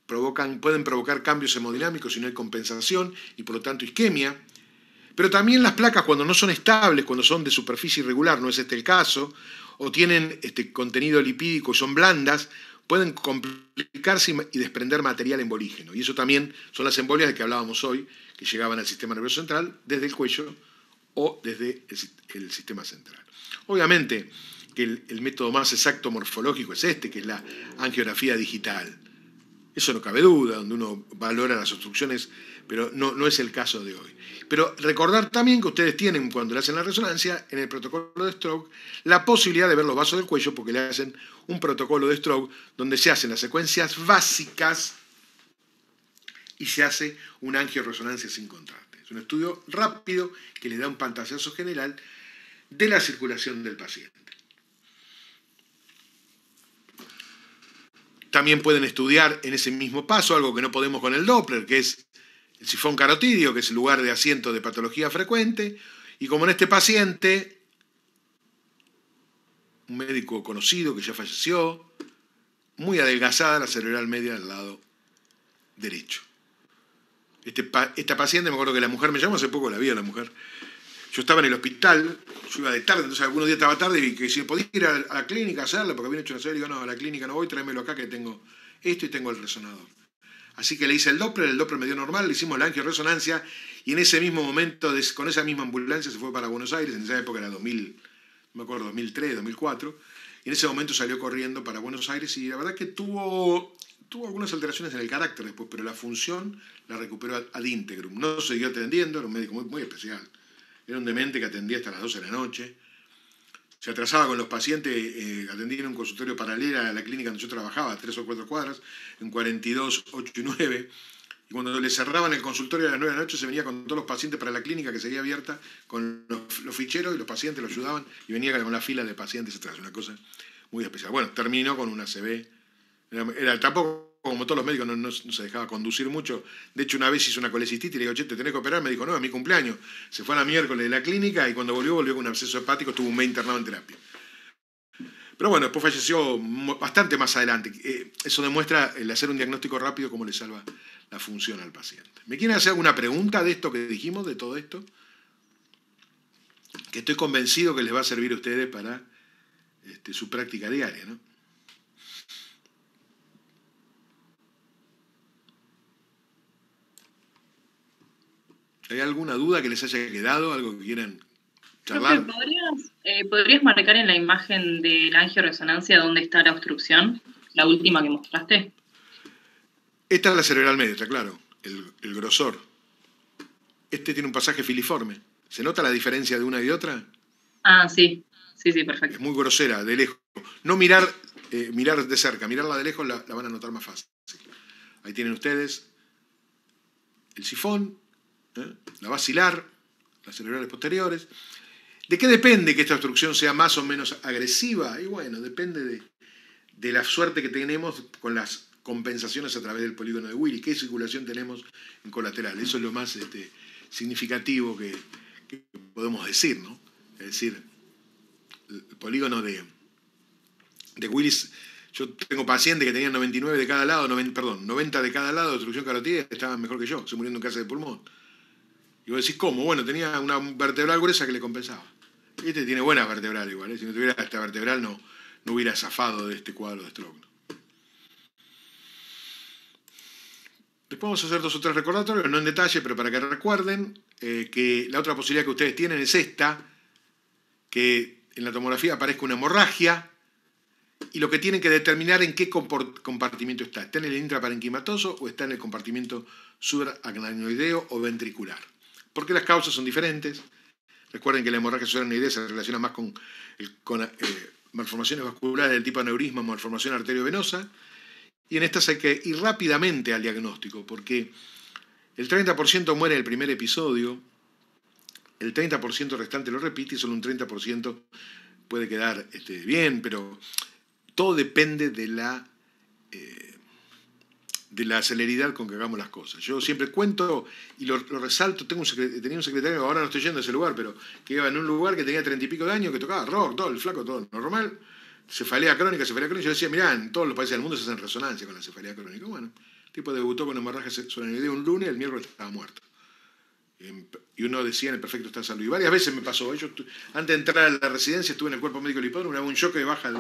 pueden provocar cambios hemodinámicos si no hay compensación y por lo tanto isquemia. Pero también las placas cuando no son estables, cuando son de superficie irregular, no es este el caso, o tienen contenido lipídico y son blandas, pueden complicarse y desprender material embolígeno. Y eso también son las embolias de que hablábamos hoy, que llegaban al sistema nervioso central desde el cuello o desde el sistema central. Obviamente que el método más exacto morfológico es que es la angiografía digital. Eso no cabe duda, donde uno valora las obstrucciones, pero no es el caso de hoy. Pero recordar también que ustedes tienen, cuando le hacen la resonancia, en el protocolo de stroke, la posibilidad de ver los vasos del cuello, porque le hacen un protocolo de stroke donde se hacen las secuencias básicas y se hace una angioresonancia sin contraste. Es un estudio rápido que le da un pantallazo general de la circulación del paciente. También pueden estudiar en ese mismo paso algo que no podemos con el Doppler, que es el sifón carotidio, que es el lugar de asiento de patología frecuente. Y como en este paciente, un médico conocido que ya falleció, muy adelgazada la cerebral media del lado derecho. Esta paciente, me acuerdo que la mujer me llamó, hace poco la vi a la mujer. Yo estaba en el hospital, yo iba de tarde, entonces algunos días estaba tarde y que si podía ir a la clínica a hacerla, porque había hecho una serie, digo, no, a la clínica no voy, tráemelo acá que tengo esto y tengo el resonador. Así que le hice el Doppler me dio normal, le hicimos la angioresonancia y en ese mismo momento, con esa misma ambulancia se fue para Buenos Aires, en esa época era 2000, no me acuerdo, 2003, 2004, y en ese momento salió corriendo para Buenos Aires y la verdad que tuvo tuvo algunas alteraciones en el carácter después, pero la función la recuperó ad integrum. No siguió atendiendo, era un médico muy, muy especial. Era un demente que atendía hasta las 12 de la noche. Se atrasaba con los pacientes, atendía en un consultorio paralelo a la clínica donde yo trabajaba, a 3 o 4 cuadras, en 42, 8 y 9. Y cuando le cerraban el consultorio a las 9 de la noche, se venía con todos los pacientes para la clínica que seguía abierta, con los ficheros, y los pacientes lo ayudaban, y venía con la fila de pacientes atrás, una cosa muy especial. Bueno, terminó con una ACV. Era tampoco, como todos los médicos, no se dejaba conducir mucho. De hecho, una vez hizo una colecistitis y le digo, che, ¿te tenés que operar? Me dijo, no, es mi cumpleaños. Se fue a la miércoles de la clínica y cuando volvió con un absceso hepático, estuvo un mes internado en terapia. Pero bueno, después falleció bastante más adelante. Eso demuestra el hacer un diagnóstico rápido cómo le salva la función al paciente. ¿Me quieren hacer alguna pregunta de esto que dijimos, de todo esto? Que estoy convencido que les va a servir a ustedes para su práctica diaria, ¿no? ¿Hay alguna duda que les haya quedado? ¿Algo que quieran charlar? ¿Podrías marcar en la imagen de la angioresonancia dónde está la obstrucción? La última que mostraste. Esta es la cerebral media, está claro. El grosor. Este tiene un pasaje filiforme. ¿Se nota la diferencia de una y de otra? Ah, sí. Sí, perfecto. Es muy grosera, de lejos. No mirar de cerca, mirarla de lejos la van a notar más fácil. Ahí tienen ustedes el sifón, la basilar, las cerebrales posteriores. ¿De qué depende que esta obstrucción sea más o menos agresiva? Y bueno, depende de la suerte que tenemos con las compensaciones a través del polígono de Willis. ¿Qué circulación tenemos en colateral? Eso es lo más significativo que podemos decir, ¿no? Es decir, el polígono de Willis, yo tengo pacientes que tenían 90 de cada lado de obstrucción carotídea, estaban mejor que yo, se muriendo en cáncer de pulmón. Y vos decís, ¿cómo? Bueno, tenía una vertebral gruesa que le compensaba. Este tiene buena vertebral igual, si no tuviera esta vertebral no hubiera zafado de este cuadro de stroke. Después vamos a hacer 2 o 3 recordatorios, no en detalle, pero para que recuerden que la otra posibilidad que ustedes tienen es esta, que en la tomografía aparezca una hemorragia, y lo que tienen que determinar en qué compartimiento está. ¿Está en el intraparenquimatoso o está en el compartimiento subaracnoideo o ventricular? Porque las causas son diferentes. Recuerden que la hemorragia subaracnoidea se relaciona más con malformaciones vasculares del tipo aneurisma, malformación arteriovenosa, y en estas hay que ir rápidamente al diagnóstico, porque el 30% muere en el primer episodio, el 30% restante lo repite y solo un 30% puede quedar bien, pero todo depende de la celeridad con que hagamos las cosas. Yo siempre cuento y lo resalto, tenía un secretario, ahora no estoy yendo a ese lugar, pero que iba en un lugar que tenía 30 y pico de años, que tocaba rock, todo, el flaco, todo normal, cefalea crónica, yo decía, mirá, en todos los países del mundo se hacen resonancia con la cefalea crónica. Bueno, el tipo debutó con hemorragia subaracnoidea un lunes, el miércoles estaba muerto. Y uno decía en el perfecto estado de salud. Y varias veces me pasó. Yo, antes de entrar a la residencia, estuve en el cuerpo médico del hipódromo, un choque de baja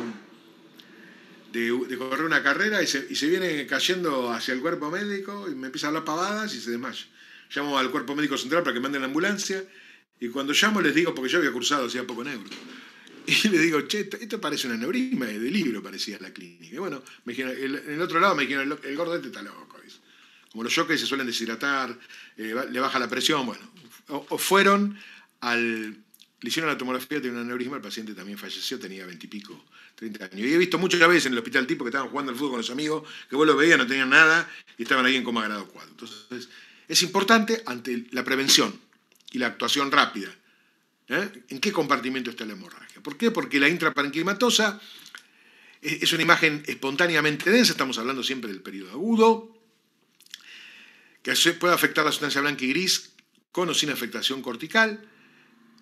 de correr una carrera y se viene cayendo hacia el cuerpo médico y me empieza a hablar pavadas y se desmaya. Llamo al cuerpo médico central para que manden la ambulancia y cuando llamo les digo, porque yo había cursado hacía poco neuro, y le digo, che, esto parece un aneurisma, de libro parecía la clínica. Y bueno, me dijeron, en el otro lado me dijeron, el gordo está loco. Dice. Como los choques se suelen deshidratar, le baja la presión, bueno. O fueron le hicieron la tomografía, tenía un aneurisma, el paciente también falleció, tenía 20 y pico, 30 años. Y he visto muchas veces en el hospital tipos que estaban jugando al fútbol con los amigos, que vos los veías, no tenían nada, y estaban ahí en coma grado 4. Entonces, es importante ante la prevención y la actuación rápida. ¿En qué compartimento está la hemorragia? ¿Por qué? Porque la intraparenquimatosa es una imagen espontáneamente densa, estamos hablando siempre del periodo agudo, que puede afectar la sustancia blanca y gris con o sin afectación cortical,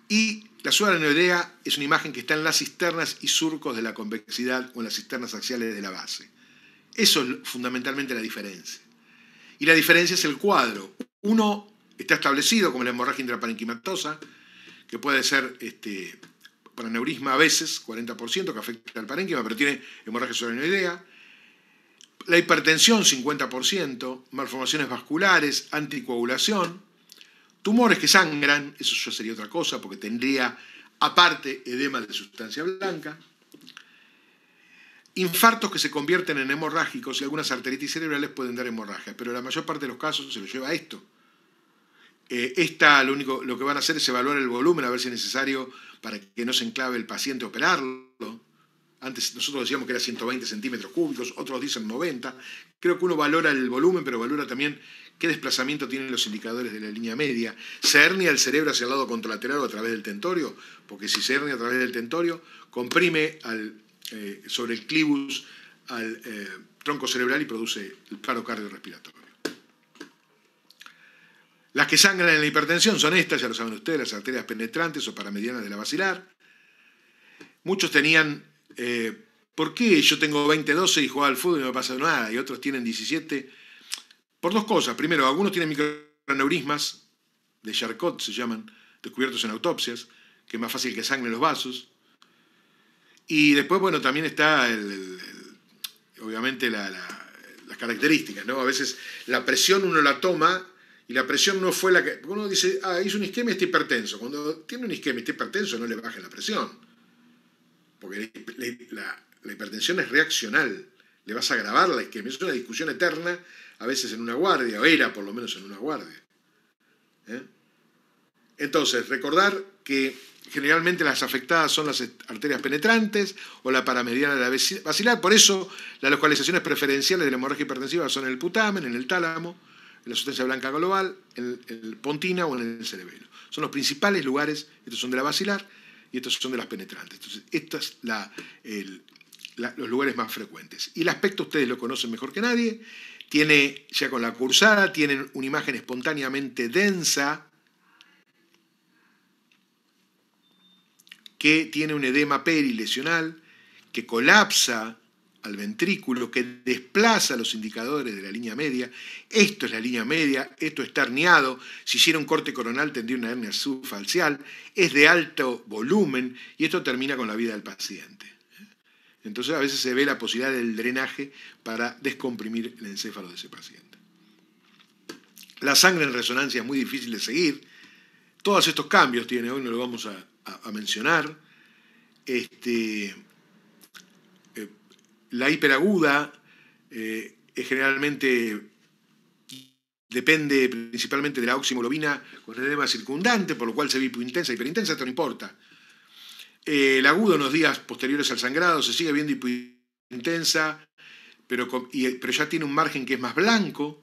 y la subaracnoidea es una imagen que está en las cisternas y surcos de la convexidad o en las cisternas axiales de la base. Eso es fundamentalmente la diferencia. Y la diferencia es el cuadro. Uno está establecido como la hemorragia intraparenquimatosa, que puede ser por aneurisma a veces, 40%, que afecta al parénquima, pero tiene hemorragia subaracnoidea. La hipertensión, 50%, malformaciones vasculares, anticoagulación, tumores que sangran, eso ya sería otra cosa, porque tendría aparte edema de sustancia blanca. infartos que se convierten en hemorrágicos y algunas arteritis cerebrales pueden dar hemorragia, pero la mayor parte de los casos se lo lleva a esto. Lo que van a hacer es evaluar el volumen, a ver si es necesario para que no se enclave el paciente operarlo. Antes nosotros decíamos que era 120 centímetros cúbicos, otros dicen 90. Creo que uno valora el volumen, pero valora también qué desplazamiento tienen los indicadores de la línea media. ¿Se hernia el cerebro hacia el lado contralateral o a través del tentorio? Porque si se hernia a través del tentorio, comprime sobre el clivus al tronco cerebral y produce el paro cardiorrespiratorio. Las que sangran en la hipertensión son estas, ya lo saben ustedes, las arterias penetrantes o paramedianas de la basilar. Muchos tenían, ¿por qué yo tengo 20-12 y jugaba al fútbol y no me pasa nada? Y otros tienen 17. Por dos cosas. Primero, algunos tienen microaneurismas, de Charcot se llaman, descubiertos en autopsias, que es más fácil que sangren los vasos. Y después, bueno, también está obviamente las características, ¿no? A veces la presión uno la toma y la presión no fue la que... Uno dice, hizo un isquemia y está hipertenso. Cuando tiene un isquemia y está hipertenso no le baja la presión. Porque la hipertensión es reaccional. Le vas a agravar la isquemia. Es una discusión eterna, a veces en una guardia, o era por lo menos en una guardia. Entonces, recordar que generalmente las afectadas son las arterias penetrantes o la paramediana de la basilar. Por eso, las localizaciones preferenciales de la hemorragia hipertensiva son en el putamen, en el tálamo, en la sustancia blanca global, en el pontina o en el cerebelo. Son los principales lugares, estos son de la basilar y estos son de las penetrantes. Entonces, estos son los lugares más frecuentes. Y el aspecto ustedes lo conocen mejor que nadie. Tiene, ya con la cursada, tienen una imagen espontáneamente densa, que tiene un edema perilesional, que colapsa al ventrículo, que desplaza los indicadores de la línea media. Esto es la línea media, esto está herniado. Si hiciera un corte coronal tendría una hernia subfalcial, es de alto volumen y esto termina con la vida del paciente. Entonces a veces se ve la posibilidad del drenaje para descomprimir el encéfalo de ese paciente. La sangre en resonancia es muy difícil de seguir. Todos estos cambios tiene, hoy no lo vamos a mencionar. La hiperaguda generalmente depende principalmente de la oxihemoglobina con edema circundante, por lo cual se ve hipointensa. Hiperintensa esto no importa. El agudo en los días posteriores al sangrado se sigue viendo hipointensa, pero ya tiene un margen que es más blanco,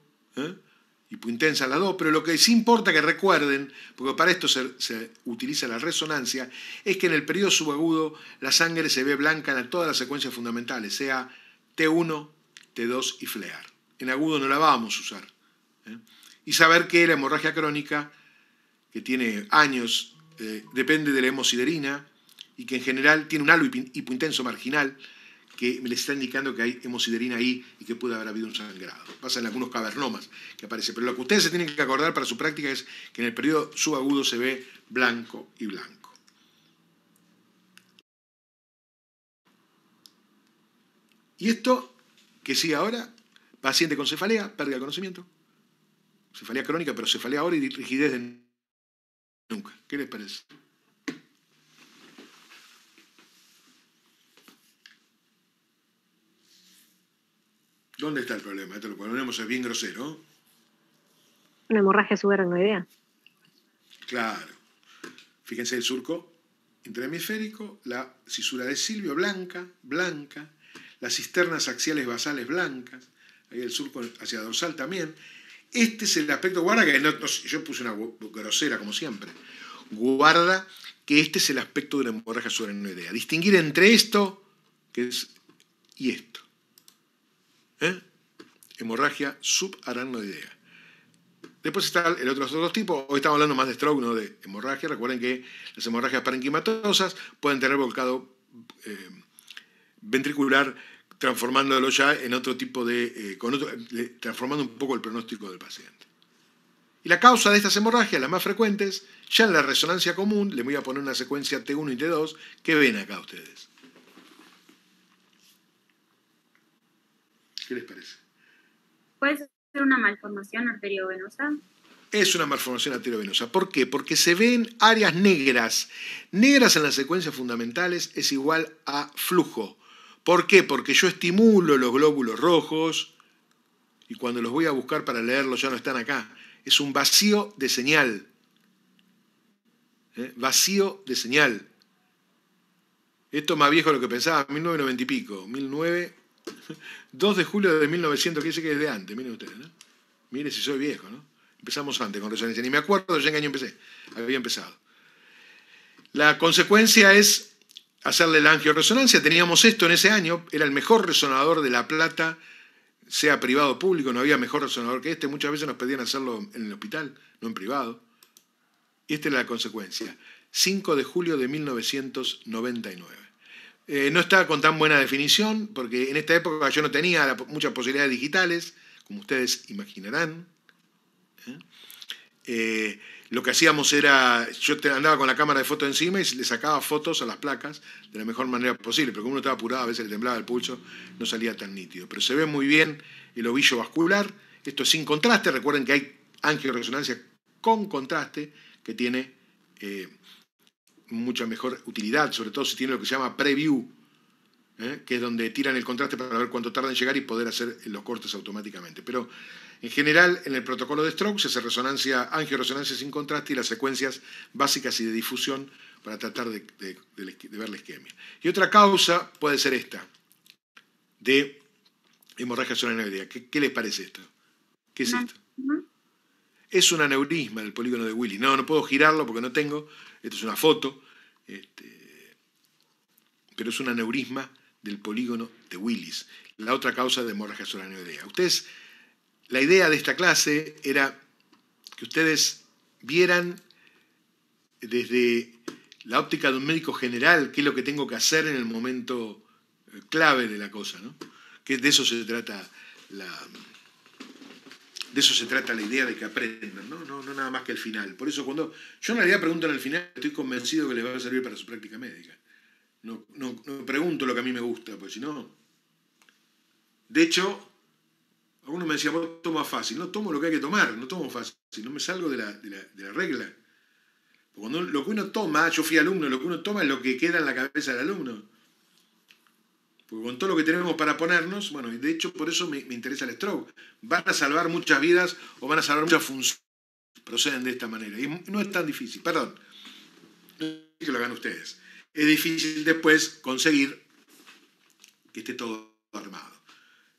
hipointensa las dos, pero lo que sí importa que recuerden, porque para esto se utiliza la resonancia, es que en el periodo subagudo la sangre se ve blanca en todas las secuencias fundamentales, sea T1, T2 y FLEAR. En agudo no la vamos a usar. Y saber que la hemorragia crónica, que tiene años, depende de la hemosiderina y que en general tiene un halo hipointenso marginal, que me les está indicando que hay hemosiderina ahí y que puede haber habido un sangrado. Pasa en algunos cavernomas que aparece. Pero lo que ustedes se tienen que acordar para su práctica es que en el periodo subagudo se ve blanco y blanco. Y esto que sigue ahora, paciente con cefalea, pérdida de conocimiento. Cefalea crónica, pero cefalea ahora y rigidez de nunca. ¿Qué les parece? ¿Dónde está el problema? Esto lo ponemos, es bien grosero. Una hemorragia subaracnoidea. Claro. Fíjense el surco intrahemisférico, la cisura de Silvio blanca, las cisternas axiales basales blancas, ahí el surco hacia dorsal también. Este es el aspecto, guarda que yo puse una grosera como siempre. Guarda que este es el aspecto de la hemorragia subaracnoidea. Distinguir entre esto y esto. Hemorragia subaracnoidea. Después está el otro tipo. Hoy estamos hablando más de stroke, no de hemorragia. Recuerden que las hemorragias parenquimatosas pueden tener volcado ventricular, transformándolo ya en otro tipo transformando un poco el pronóstico del paciente. Y la causa de estas hemorragias, las más frecuentes, ya en la resonancia común, les voy a poner una secuencia T1 y T2, que ven acá ustedes. ¿Qué les parece? ¿Puede ser una malformación arteriovenosa? Es una malformación arteriovenosa. ¿Por qué? Porque se ven áreas negras. Negras en las secuencias fundamentales es igual a flujo. ¿Por qué? Porque yo estimulo los glóbulos rojos y cuando los voy a buscar para leerlos ya no están acá. Es un vacío de señal. Vacío de señal. Esto es más viejo de lo que pensaba, 1990 y pico. 2 de julio de 1900, que dice que es de antes, miren ustedes, ¿no? Miren si soy viejo, ¿no? Empezamos antes con resonancia. Ni me acuerdo ya en qué año empecé. Había empezado. La consecuencia es hacerle la angioresonancia. Teníamos esto en ese año. Era el mejor resonador de La Plata, sea privado o público. No había mejor resonador que este. Muchas veces nos pedían hacerlo en el hospital, no en privado. Y esta es la consecuencia. 5 de julio de 1999. No estaba con tan buena definición, porque en esta época yo no tenía muchas posibilidades digitales, como ustedes imaginarán. Lo que hacíamos era, yo andaba con la cámara de foto encima y le sacaba fotos a las placas de la mejor manera posible, pero como uno estaba apurado, a veces le temblaba el pulso, no salía tan nítido. Pero se ve muy bien el ovillo vascular, esto es sin contraste, recuerden que hay angioresonancia con contraste, que tiene mucha mejor utilidad, sobre todo si tiene lo que se llama preview, que es donde tiran el contraste para ver cuánto tarda en llegar y poder hacer los cortes automáticamente. Pero en general, en el protocolo de stroke se hace angioresonancia sin contraste y las secuencias básicas y de difusión para tratar de ver la isquemia. Y otra causa puede ser esta, de hemorragia subaracnoidea. ¿Qué les parece esto? ¿Qué es esto? Es un aneurisma del polígono de Willis. No puedo girarlo porque no tengo. Esto es una foto. Pero es un aneurisma del polígono de Willis. La otra causa de hemorragia subaracnoidea. La idea de esta clase era que ustedes vieran desde la óptica de un médico general qué es lo que tengo que hacer en el momento clave de la cosa, ¿no? Que de eso se trata la idea de que aprendan, no nada más que el final. Por eso cuando yo en realidad pregunto en el final, estoy convencido que les va a servir para su práctica médica. No pregunto lo que a mí me gusta, porque si no... De hecho, algunos me decían, vos tomas fácil. No tomo lo que hay que tomar, no tomo fácil. No me salgo de la regla. Porque cuando lo que uno toma, yo fui alumno, lo que uno toma es lo que queda en la cabeza del alumno. Porque con todo lo que tenemos para ponernos, bueno, y de hecho por eso me interesa el stroke. Van a salvar muchas vidas o van a salvar muchas funciones. Proceden de esta manera. Y no es tan difícil, perdón. No es que lo hagan ustedes. Es difícil después conseguir que esté todo armado.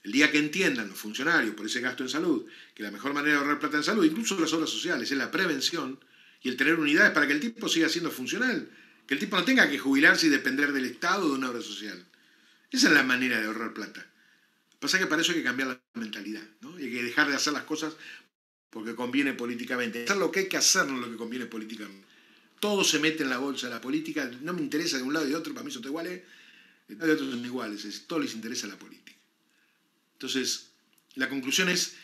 El día que entiendan los funcionarios por ese gasto en salud, que la mejor manera de ahorrar plata en salud, incluso las obras sociales, es la prevención y el tener unidades para que el tipo siga siendo funcional, que el tipo no tenga que jubilarse y depender del Estado de una obra social. Esa es la manera de ahorrar plata. Lo que pasa es que para eso hay que cambiar la mentalidad, ¿no? Y hay que dejar de hacer las cosas porque conviene políticamente. Hacer lo que hay que hacer, no lo que conviene políticamente. Todo se mete en la bolsa de la política, no me interesa de un lado y de otro, para mí son todos iguales, de otros son iguales, todo les interesa la política. Entonces, la conclusión es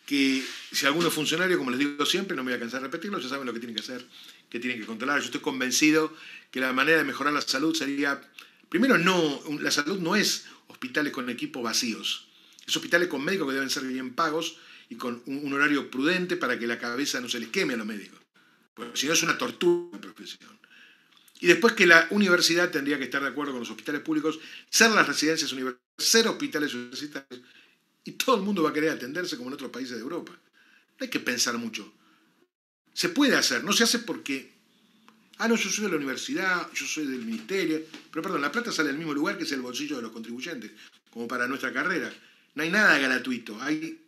que si algunos funcionarios, como les digo siempre, no me voy a cansar de repetirlo, ya saben lo que tienen que hacer, que tienen que controlar. Yo estoy convencido que la manera de mejorar la salud sería, primero, la salud no es hospitales con equipos vacíos, es hospitales con médicos que deben ser bien pagos y con un horario prudente para que la cabeza no se les queme a los médicos. Porque si no es una tortura de profesión. Y después que la universidad tendría que estar de acuerdo con los hospitales públicos, ser las residencias universitarias, ser hospitales universitarios, y todo el mundo va a querer atenderse como en otros países de Europa. No hay que pensar mucho. Se puede hacer, no se hace porque, no, yo soy de la universidad, yo soy del ministerio, pero perdón, la plata sale del mismo lugar que es el bolsillo de los contribuyentes, como para nuestra carrera. No hay nada gratuito, hay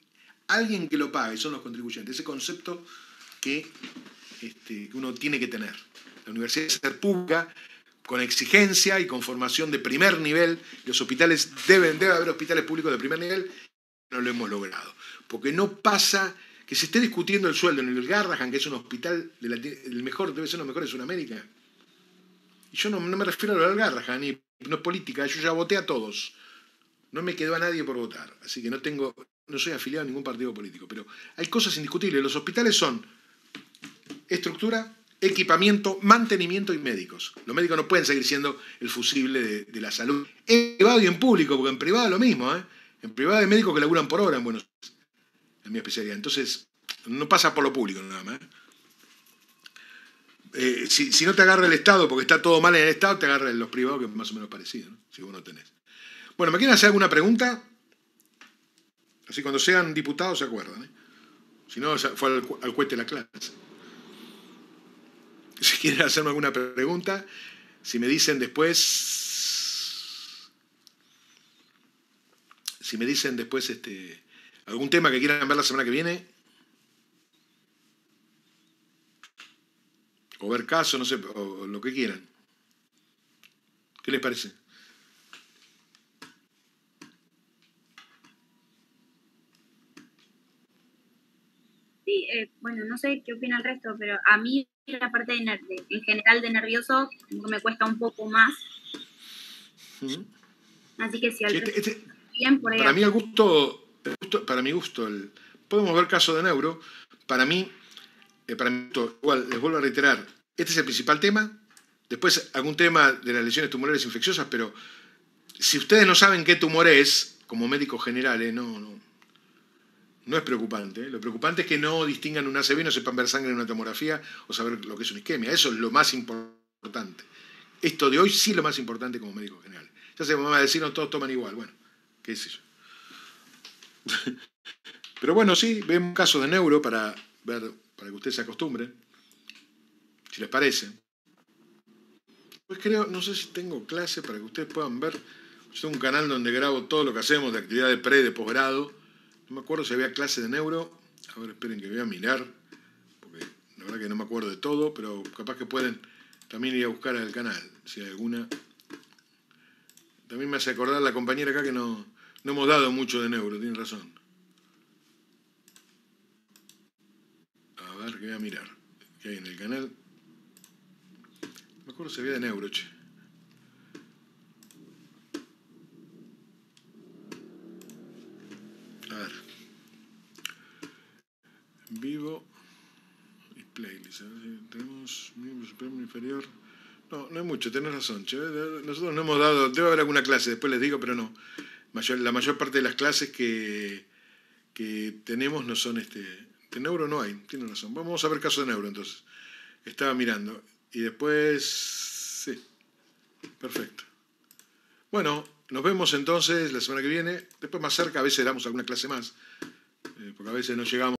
alguien que lo pague, son los contribuyentes. Ese concepto que uno tiene que tener. La universidad debe ser pública, con exigencia y con formación de primer nivel. Los hospitales debe haber hospitales públicos de primer nivel. No lo hemos logrado. Porque no pasa que se esté discutiendo el sueldo en el Garrahan, que es un hospital el mejor, debe ser uno de los mejores de Sudamérica. Y yo no me refiero a lo del Garrahan, y no es política, yo ya voté a todos. No me quedó a nadie por votar. Así que no soy afiliado a ningún partido político. Pero hay cosas indiscutibles. Los hospitales son estructura, equipamiento, mantenimiento y médicos. Los médicos no pueden seguir siendo el fusible de la salud. En privado y en público, porque en privado es lo mismo, ¿eh? En privado hay médicos que laburan por hora en Buenos Aires, en mi especialidad. Entonces, no pasa por lo público nada más. Si no te agarra el Estado, porque está todo mal en el Estado, te agarra los privados, que es más o menos parecido, ¿no? Si vos no tenés. Bueno, ¿me quieren hacer alguna pregunta? Así cuando sean diputados se acuerdan, ¿eh? Si no, fue al cohete la clase. Si quieren hacerme alguna pregunta, si me dicen después algún tema que quieran ver la semana que viene, o ver caso, no sé, o lo que quieran. ¿Qué les parece? Sí, bueno, no sé qué opina el resto, pero a mí la parte en general de nervioso me cuesta un poco más. Así que si al resto bien, por ahí. Para mí, para mi gusto, podemos ver caso de neuro. Para mí, igual, les vuelvo a reiterar, este es el principal tema. Después, algún tema de las lesiones tumorales infecciosas, pero si ustedes no saben qué tumor es, como médicos generales, no es preocupante. Lo preocupante es que no distingan un ACV, no sepan ver sangre en una tomografía o saber lo que es una isquemia. Eso es lo más importante. Esto de hoy sí es lo más importante como médicos generales. Ya se me va a decir, no todos toman igual. Bueno, qué sé yo. Pero bueno, sí, vemos casos de neuro para que ustedes se acostumbren, si les parece. Pues creo, no sé si tengo clase para que ustedes puedan ver. Yo tengo un canal donde grabo todo lo que hacemos de actividad de pre, de posgrado. No me acuerdo si había clase de neuro. A ver, esperen que voy a mirar, porque la verdad que no me acuerdo de todo, pero capaz que pueden también ir a buscar al canal, si hay alguna. También me hace acordar la compañera acá que no hemos dado mucho de neuro, tiene razón. A ver, que voy a mirar. ¿Qué hay en el canal? No me acuerdo si había de neuro, che. A ver. En vivo. Y playlist. A ver si tenemos miembro supremo inferior. No hay mucho, tenés razón, che. Nosotros no hemos dado, debe haber alguna clase, después les digo, pero no. La mayor parte de las clases que tenemos no son de neuro no hay, tiene razón. Vamos a ver caso de neuro entonces. Estaba mirando. Y después, sí, perfecto. Bueno, nos vemos entonces la semana que viene. Después más cerca, a veces damos alguna clase más, porque a veces no llegamos.